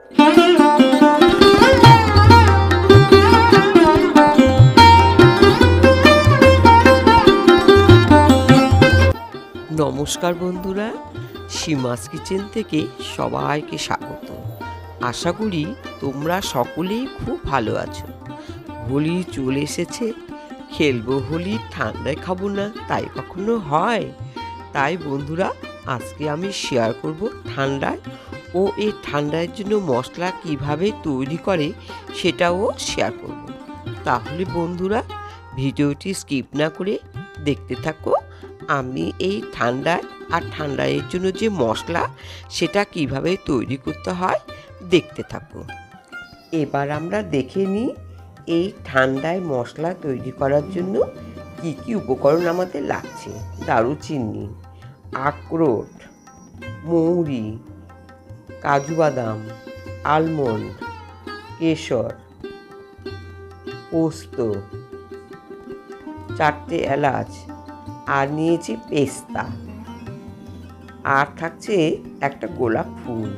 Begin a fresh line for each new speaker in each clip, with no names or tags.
নমস্কার বন্ধুরা, সীমাস কিচেন থেকে সবাইকে স্বাগত। আশা করি তোমরা সকলেই খুব ভালো আছো। হোলি চলে এসেছে, খেলবো হোলি, ঠান্ডায় খাবো না, তাই কখনো হয়? তাই বন্ধুরা, আজকে আমি শেয়ার করব ঠান্ডায় ও এই ঠান্ডার জন্য মশলা কিভাবে তৈরি করে সেটাও শেয়ার করব। তাহলে বন্ধুরা, ভিডিওটি স্কিপ না করে দেখতে থাকো। আমি এই ঠান্ডায় আর ঠান্ডার জন্য যে মশলা সেটা কিভাবে তৈরি করতে হয় দেখতে থাকো। এবার আমরা দেখে নিই এই ঠান্ডায় মশলা তৈরি করার জন্য কি কি উপকরণ আমাদের লাগছে। দারুচিনি, আখরোট, মৌরি, কাজু বাদাম, আলমন্ড, কেশর, পোস্ত, 4টে এলাচ, আর নিয়েছি পেস্তা, আর থাকছে একটা গোলাপ ফুল।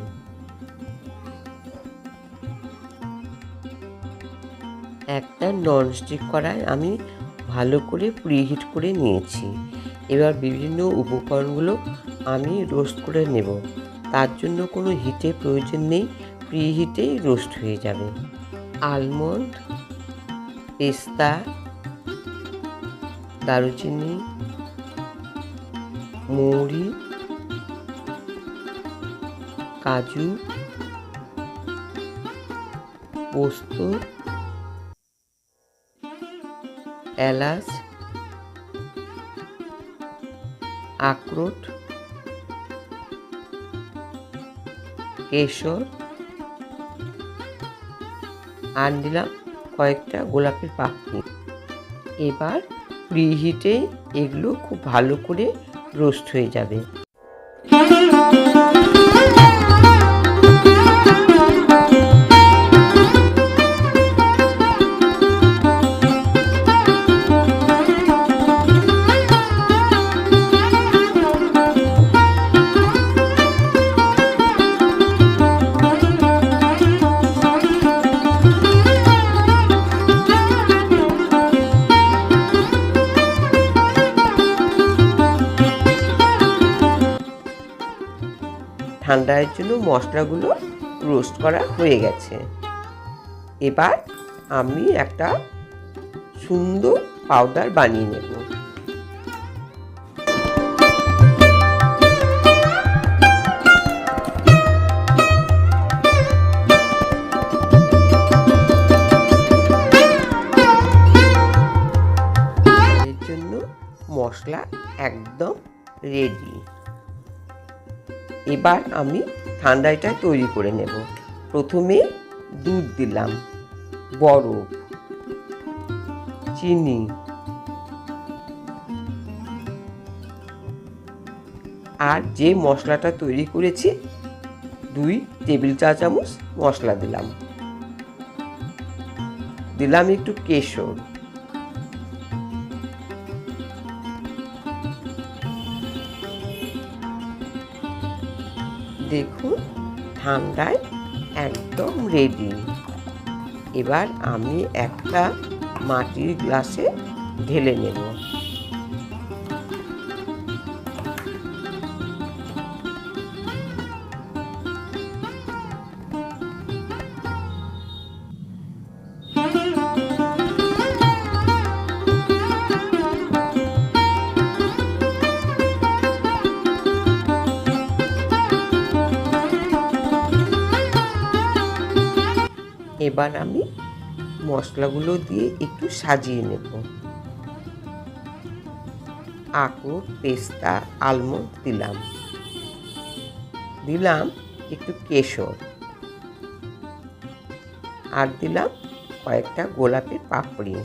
একটা ননস্টিক কড়াই আমি ভালো করে প্রিহিট করে নিয়েছি। এবার বিভিন্ন উপকরণগুলো আমি রোস্ট করে নেব। তার জন্য কোনো হিটের প্রয়োজন নেই, প্রিহিটেই রোস্ট হয়ে যাবে। আলমন্ড, পেস্তা, দারুচিনি, মৌরি, কাজু, পোস্ত, এলাচ, আখরোট, কেশর, আর দিলাম কয়েকটা গোলাপের পাপড়ি। এবার প্রিহিটে এগুলো খুব ভালো করে রোস্ট হয়ে যাবে। ঠান্ডার জন্য মশলাগুলো রোস্ট করা হয়ে গেছে। এবার আমি একটা সুন্দর পাউডার বানিয়ে নেব। এর জন্য মশলা একদম রেডি। এবার আমি ঠান্ডাটা তৈরি করে নেব। প্রথমে দুধ দিলাম, বরফ, চিনি, আর যে মশলাটা তৈরি করেছি 2 টেবিল চা চামচ মশলা দিলাম। দিলাম একটু কেশর, দেখুন ঠান্ডায় একদম রেডি। এবার আমি একটা মাটির গ্লাসে ঢেলে নেব। এবার আমি মশলাগুলো দিয়ে একটু সাজিয়ে নেব। আখরোট, পেস্তা, আলমন্ড দিলাম, দিলাম একটু কেশর, আর দিলাম কয়েকটা গোলাপের পাপড়ি।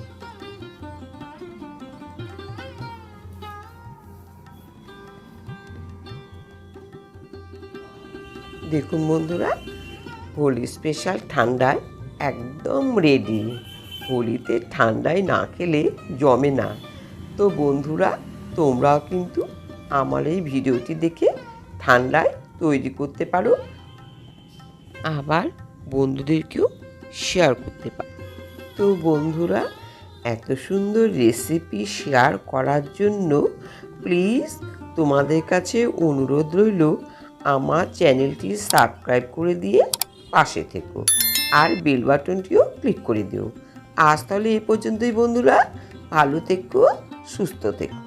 দেখুন বন্ধুরা, হোলি স্পেশাল ঠান্ডায় একদম রেডি। হোলিতে ঠান্ডায় না খেলে জমে না। তো বন্ধুরা, তোমরাও কিন্তু আমার এই ভিডিওটি দেখে ঠান্ডায় তৈরি করতে পারো। আবার বন্ধুদেরকেও শেয়ার করতে পারো। তো বন্ধুরা, এত সুন্দর রেসিপি শেয়ার করার জন্য প্লিজ তোমাদের কাছে অনুরোধ রইল, আমার চ্যানেলটি সাবস্ক্রাইব করে দিয়ে পাশে থেকো আর বেল বাটনটিও ক্লিক করে দিও। আজ তাহলে এই পর্যন্তই বন্ধুরা, ভালো থেকো, সুস্থ থেকো।